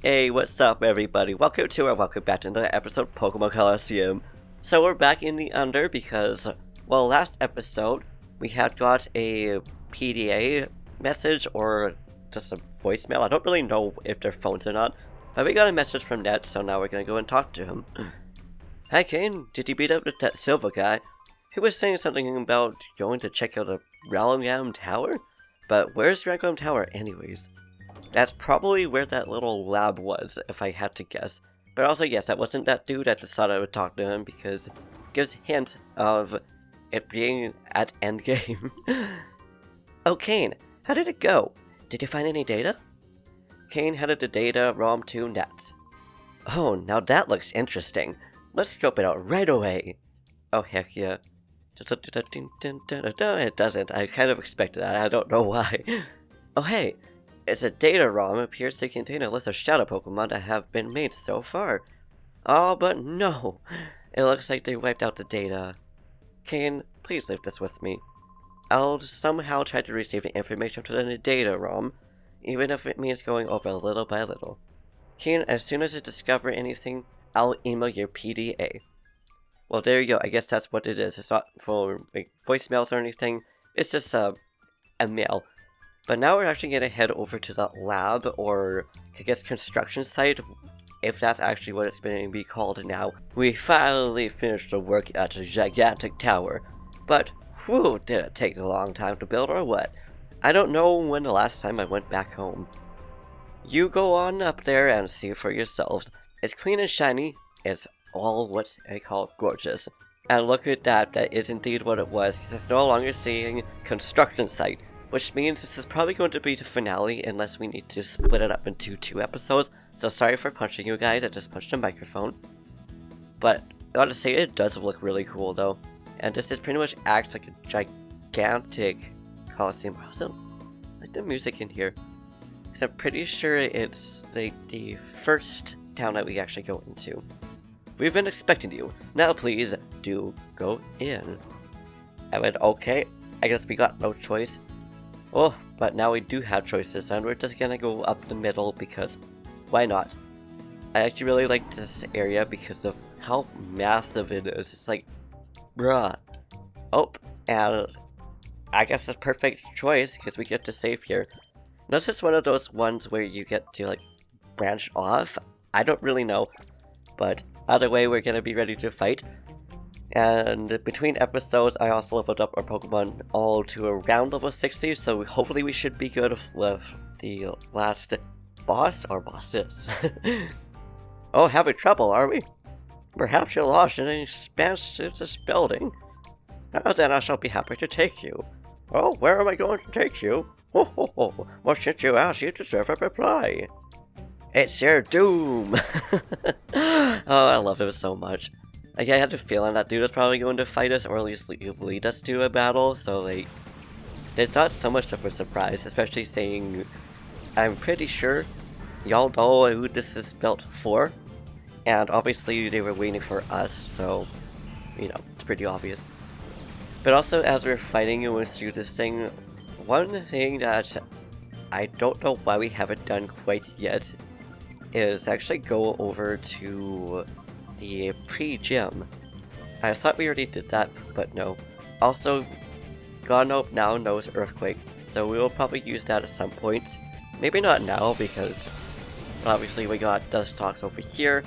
Hey, what's up everybody? Welcome back to another episode of Pokemon Colosseum. So we're back in the Under because, well, last episode we had got a PDA message or just a voicemail. I don't really know if they're phones or not, but we got a message from Nett, so now we're gonna go and talk to him. Hi Caine, did you beat up that silver guy? He was saying something about going to check out the Realgam Tower? But where's Realgam Tower anyways? That's probably where that little lab was, if I had to guess. But also, yes, that wasn't that dude. I just thought I would talk to him because it gives a hint of it being at endgame. Oh, Caine, how did it go? Did you find any data? Caine headed the data ROM to Nett. Oh, now that looks interesting. Let's scope it out right away. Oh, heck yeah. It doesn't. I kind of expected that. I don't know why. Oh, hey. It's a data ROM appears to contain a list of shadow Pokemon that have been made so far. Oh, but no. It looks like they wiped out the data. Caine, please leave this with me. I'll somehow try to receive the information to the data ROM, even if it means going over little by little. Caine, as soon as I discover anything, I'll email your PDA. Well, there you go. I guess that's what it is. It's not for like, voicemails or anything. It's just a mail. But now we're actually going to head over to that lab, or I guess construction site, if that's actually what it's going to be called now. We finally finished the work at the gigantic tower. But, whew, did it take a long time to build or what? I don't know when the last time I went back home. You go on up there and see for yourselves. It's clean and shiny. It's all what I call gorgeous. And look at that, that is indeed what it was, because it's no longer saying construction site. Which means this is probably going to be the finale unless we need to split it up into 2 episodes. So sorry for punching you guys, I just punched a microphone. But I gotta say, it does look really cool though. And this is pretty much acts like a gigantic Colosseum. I also like the music in here. Because I'm pretty sure it's like the first town that we actually go into. We've been expecting you. Now please, do go in. I went, okay, I guess we got no choice. Oh, but now we do have choices, and we're just gonna go up the middle because why not? I actually really like this area because of how massive it is. It's like, bruh. Oh, and I guess the perfect choice because we get to save here. Now, this is one of those ones where you get to like branch off. I don't really know, but either way, we're gonna be ready to fight. And between episodes, I also leveled up our Pokemon all to around level 60, so hopefully we should be good with the last boss, or bosses. Oh, having trouble, are we? Perhaps you're lost in an expansive building. Now then, I shall be happy to take you. Oh, where am I going to take you? Ho ho ho, well, since you asked, you deserve a reply. It's your doom! Oh, I love it so much. Like, I had a feeling that dude was probably going to fight us, or at least lead us to a battle, so like, it's not so much of a surprise, especially saying, I'm pretty sure y'all know who this is built for, and obviously they were waiting for us, so, you know, it's pretty obvious. But also, as we're fighting and went through this thing, one thing that I don't know why we haven't done quite yet is actually go over to the pre-gym. I thought we already did that, but no. Also, God now knows Earthquake, so we will probably use that at some point. Maybe not now, because obviously we got Dustox over here,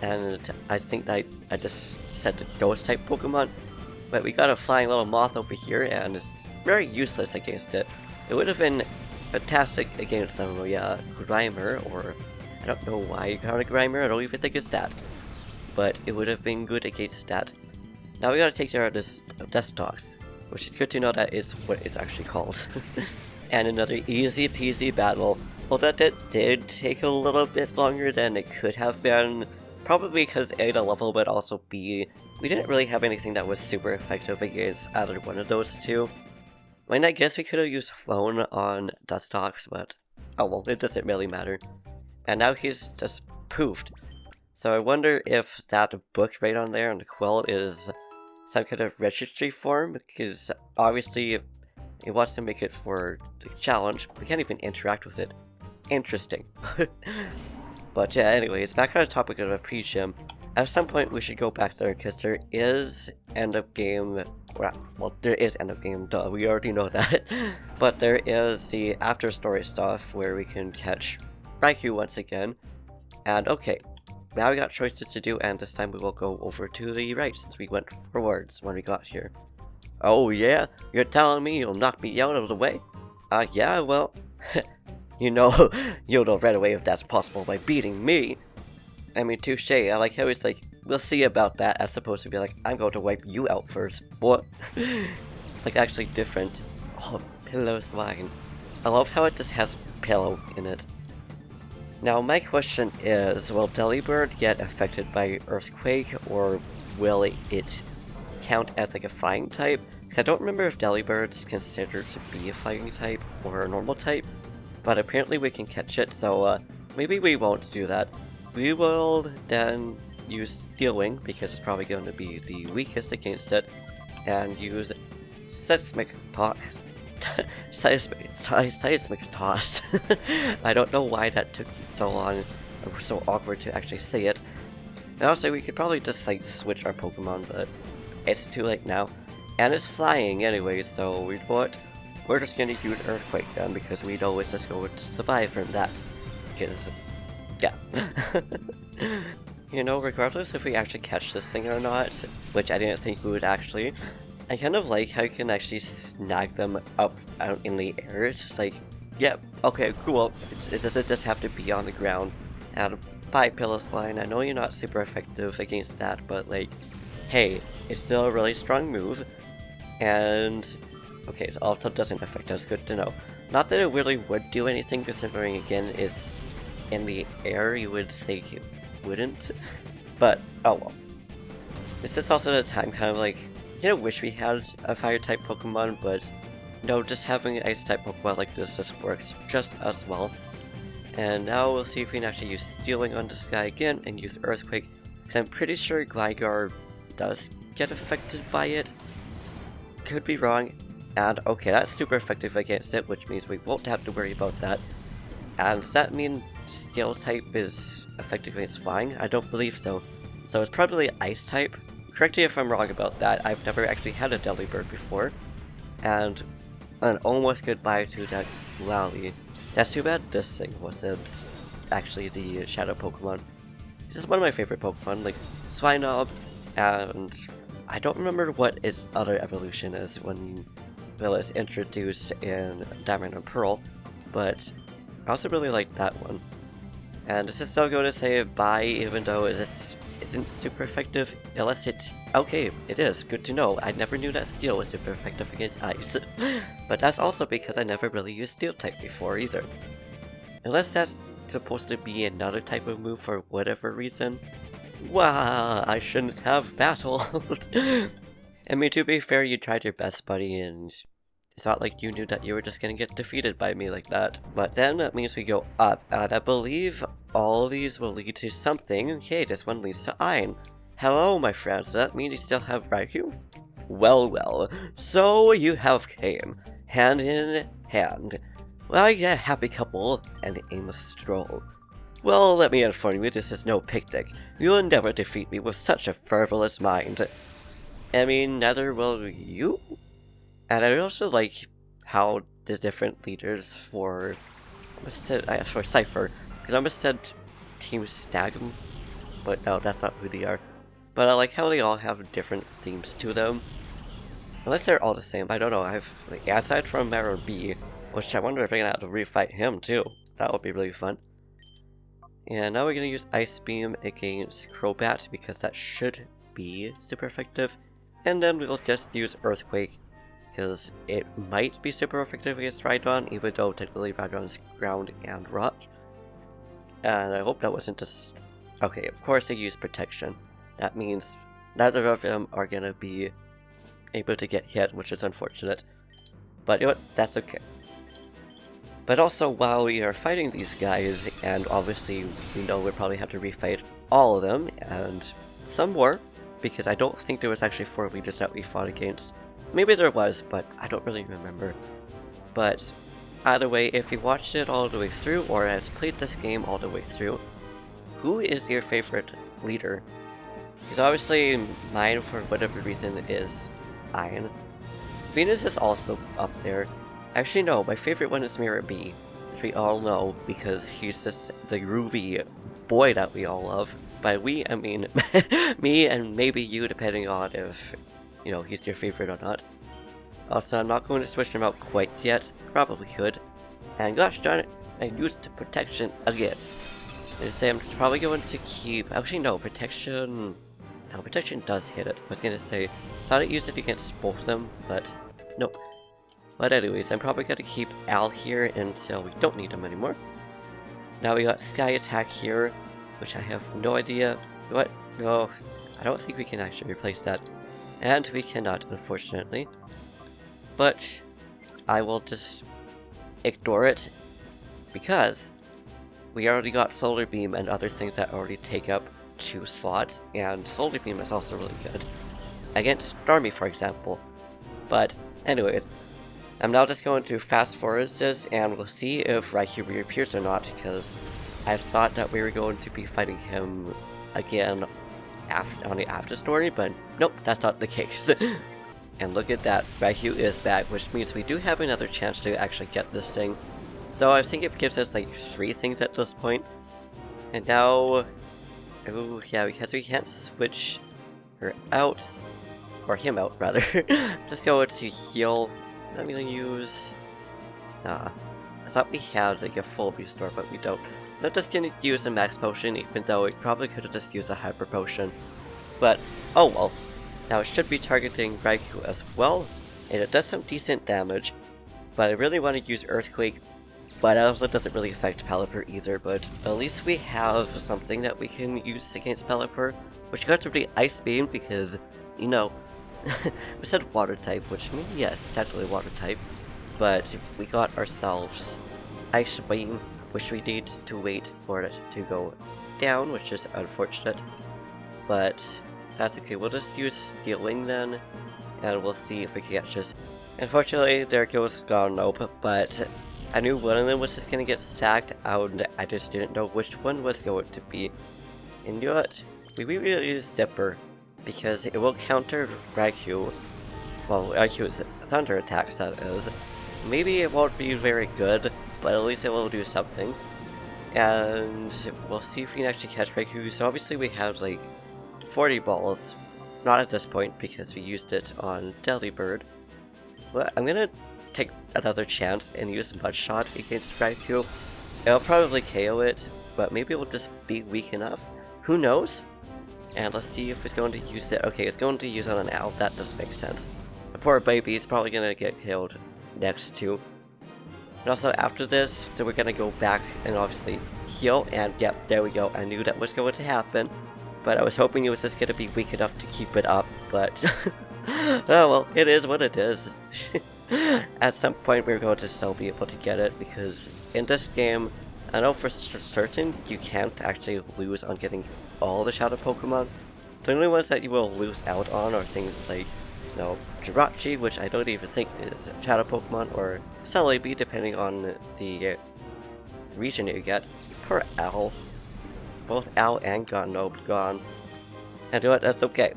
and I think that I just said the Ghost type Pokemon, but we got a Flying Little Moth over here, and it's very useless against it. It would have been fantastic against some Grimer, or I don't know why you count a Grimer, I don't even think it's that. But it would have been good against that. Now we gotta take care of this Dustox, which is good to know that is what it's actually called. And another easy peasy battle. Well, that did take a little bit longer than it could have been, probably because A, the level, but also B, we didn't really have anything that was super effective against either one of those two. I mean, I guess we could have used Flown on Dustox, but oh well, it doesn't really matter. And now he's just poofed. So I wonder if that book right on there on the quill is some kind of registry form, because obviously if it wants to make it for the challenge, we can't even interact with it. Interesting. But yeah, anyways, back on the topic of a pre-gym. At some point we should go back there because there is end of game. Well, there is end of game, duh, we already know that. But there is the after story stuff where we can catch Raikou once again. And okay, now we got choices to do, and this time we will go over to the right since we went forwards when we got here. Oh yeah? You're telling me you'll knock me out of the way? Yeah, well, you know, you'll know right away if that's possible by beating me. I mean, touche. I like how he's like, we'll see about that, as opposed to be like, I'm going to wipe you out first. What? It's like actually different. Oh, pillow slime. I love how it just has pillow in it. Now, my question is, will Delibird get affected by Earthquake, or will it count as like a flying type? Because I don't remember if Delibird's considered to be a flying type or a normal type, but apparently we can catch it, so maybe we won't do that. We will then use Steel Wing, because it's probably going to be the weakest against it, and use Seismic Toss. Seismic Toss. I don't know why that took so long, or so awkward to actually say it. And also, we could probably just like switch our Pokemon, but it's too late now. And it's flying anyway, so we're just gonna use Earthquake then, because we know it's just going to survive from that. Because, yeah. You know, regardless if we actually catch this thing or not, which I didn't think we would actually, I kind of like how you can actually snag them up out in the air. It's just like, yeah, okay, cool. It doesn't just have to be on the ground. And bye, Pilosline. I know you're not super effective against that, but like, hey, it's still a really strong move. And okay, it also doesn't affect us. Good to know. Not that it really would do anything, considering again it's in the air. You would think it wouldn't, but oh well. This is also the time kind of like, you know, wish we had a fire type Pokemon, but no, just having an ice type Pokemon like this just works just as well. And now we'll see if we can actually use Stealing on this guy again and use Earthquake, because I'm pretty sure Gligar does get affected by it. Could be wrong. And okay, that's super effective against it, which means we won't have to worry about that. And does that mean Steel type is effective against Flying? I don't believe so. So it's probably Ice type. Correct me if I'm wrong about that. I've never actually had a Delibird before. And an almost goodbye to that Lally. That's too bad this thing wasn't actually the Shadow Pokemon. This is one of my favorite Pokemon, like Swinob, and I don't remember what its other evolution is when it was introduced in Diamond and Pearl, but I also really like that one. And this is still going to say bye, even though this isn't super effective, unless it... Okay, it is. Good to know. I never knew that Steel was super effective against Ice. But that's also because I never really used Steel type before either. Unless that's supposed to be another type of move for whatever reason. Wow, I shouldn't have battled. I mean, to be fair, you tried your best, buddy, and it's not like you knew that you were just gonna get defeated by me like that. But then that means we go up, and I believe all these will lead to something. Okay, this one leads to Caine. Hello, my friends. Does that mean you still have Raikou? Well, well. So you have Caine, hand in hand. Well, yeah, happy couple, and aimless stroll. Well, let me inform you, this is no picnic. You will never defeat me with such a frivolous mind. I mean, neither will you? And I also like how the different leaders for Cypher, because I almost said Team Snag'em, but no, that's not who they are. But I like how they all have different themes to them. Unless they're all the same, I don't know. I've like, aside from Marrow B, which I wonder if I'm gonna have to refight him too. That would be really fun. And now we're gonna use Ice Beam against Crobat because that should be super effective. And then we'll just use Earthquake because it might be super effective against Rhydon, even though technically Rhydon's ground and rock. And I hope that wasn't just... Okay, of course they use Protection. That means neither of them are gonna be able to get hit, which is unfortunate. But you know what? That's okay. But also, while we are fighting these guys, and obviously we know we'll probably have to refight all of them, and some more, because I don't think there was actually 4 leaders that we fought against. Maybe there was, but I don't really remember. But either way, if you watched it all the way through, or has played this game all the way through, who is your favorite leader? Because obviously mine, for whatever reason, is Caine. Venus is also up there. Actually, no, my favorite one is Mirror B, which we all know because he's just the groovy boy that we all love. By we, I mean me and maybe you, depending on if, you know, he's your favorite or not. Also, I'm not going to switch him out quite yet. Probably could. And gosh darn it, I used protection again. I say I'm probably going to keep... Actually, no, protection... No, protection does hit it. I was going to say, thought it used it against both of them, but nope. But anyways, I'm probably going to keep Al here until we don't need him anymore. Now we got Sky Attack here, which I have no idea what... No, I don't think we can actually replace that. And we cannot, unfortunately. But I will just ignore it, because we already got Solar Beam and other things that already take up 2 slots, and Solar Beam is also really good against Stormy, for example. But anyways, I'm now just going to fast forward this, and we'll see if Raikou reappears or not, because I thought that we were going to be fighting him again on the after story, but nope, that's not the case. And look at that, Raikou is back, which means we do have another chance to actually get this thing. Though I think it gives us like 3 things at this point. And now, oh yeah, because we can't switch her out, or him out rather. Just go to heal. I'm gonna use... I thought we had like a full restore, but we don't. I'm just gonna use a max potion, even though we probably could have just used a hyper potion. But, oh well. Now it should be targeting Raikou as well, and it does some decent damage, but I really want to use Earthquake, but it also doesn't really affect Pelipper either, but at least we have something that we can use against Pelipper, which got to be Ice Beam because, you know, we said Water type, which, I mean, yes, technically Water type, but we got ourselves Ice Beam, which we need to wait for it to go down, which is unfortunate, but... That's okay, we'll just use Stealing then, and we'll see if we can catch this. Unfortunately, there goes Garnope, but I knew one of them was just gonna get sacked out, and I just didn't know which one was going to be. And you know what? We will use Zipper, because it will counter Raikou. Well, Raikou's thunder attacks, that is. Maybe it won't be very good, but at least it will do something. And we'll see if we can actually catch Raikou. So obviously we have like 40 balls. Not at this point because we used it on Delibird. But I'm gonna take another chance and use Mud Shot against Raikou. It'll probably KO it, but maybe it will just be weak enough. Who knows? And let's see if it's going to use it. Okay, it's going to use it on an owl. That does make sense. The poor baby is probably gonna get killed next too. And also after this, so we're gonna go back and obviously heal. And yep, there we go. I knew that was going to happen. But I was hoping it was just going to be weak enough to keep it up, but oh well, it is what it is. At some point we're going to still be able to get it, because in this game, I know for certain you can't actually lose on getting all the Shadow Pokemon. The only ones that you will lose out on are things like, you know, Jirachi, which I don't even think is Shadow Pokemon, or Celebi, depending on the region you get. Poor Owl. Both Owl and Garnope gone. And you know what, that's okay.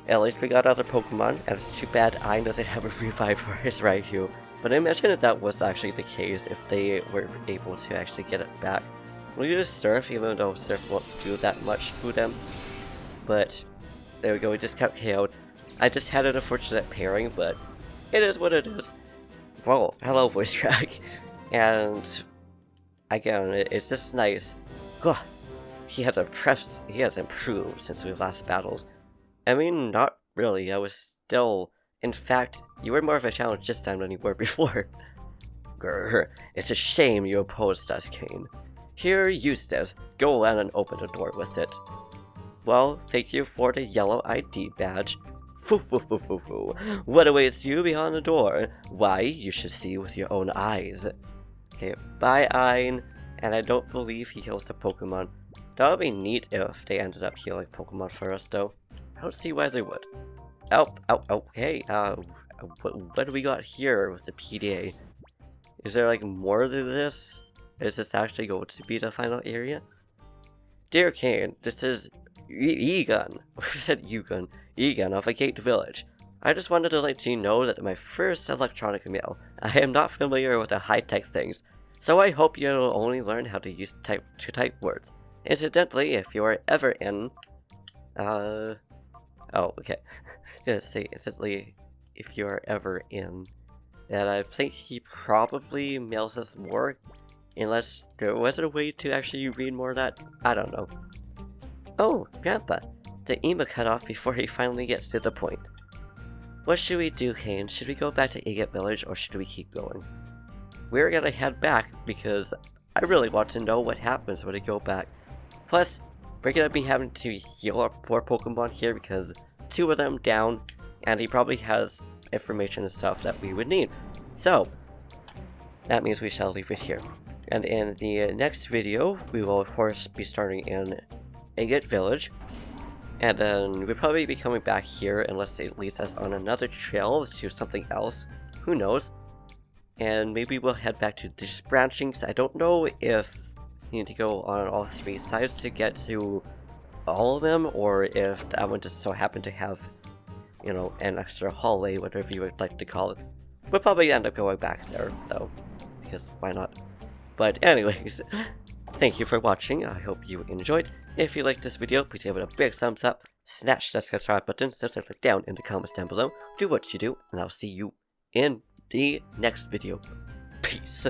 At least we got other Pokemon, and it's too bad Caine doesn't have a revive for his Raikou. But I imagine if that was actually the case, if they were able to actually get it back. We'll use Surf, even though Surf won't do that much to them. But there we go, we just got KO'd. I just had an unfortunate pairing, but it is what it is. Whoa, hello voice track. And again, it's just nice. Ugh. He has improved since we last battled. I mean, not really. I was still... In fact, you were more of a challenge this time than you were before. Grr, it's a shame you opposed us, Caine. Here, use this. Go around and open the door with it. Well, thank you for the yellow ID badge. Foo foo foo foo foo. What awaits you beyond the door? Why, you should see with your own eyes. Okay, bye, Caine. And I don't believe he heals the Pokemon. That would be neat if they ended up healing Pokemon for us, though. I don't see why they would. Oh, hey, what do we got here with the PDA? Is there, like, more to this? Is this actually going to be the final area? Dear Caine, this is Egon. I said Egon. Egon of a Gate Village. I just wanted to let you know that my first electronic mail. I am not familiar with the high-tech things, so I hope you'll only learn how to use type words. Incidentally, if you are ever in, oh, okay. Gonna say incidentally, if you are ever in, that I think he probably mails us more, unless there was a way to actually read more of that. I don't know. Oh, Grandpa, the email cut off before he finally gets to the point. What should we do, Caine? Should we go back to Agate Village, or should we keep going? We're gonna head back, because I really want to know what happens when we go back. Plus, we're gonna be having to heal our poor Pokemon here, because 2 of them down, and he probably has information and stuff that we would need. So, that means we shall leave it here. And in the next video, we will of course be starting in Agate Village. And then we'll probably be coming back here unless it leads us on another trail to something else. Who knows? And maybe we'll head back to this branching, because I don't know if you need to go on all 3 sides to get to all of them, or if that one just so happened to have, you know, an extra hallway, whatever you would like to call it. We'll probably end up going back there, though, because why not? But anyways, thank you for watching. I hope you enjoyed. If you liked this video, please give it a big thumbs up, smash that subscribe button, click down in the comments down below, do what you do, and I'll see you in the next video. Peace.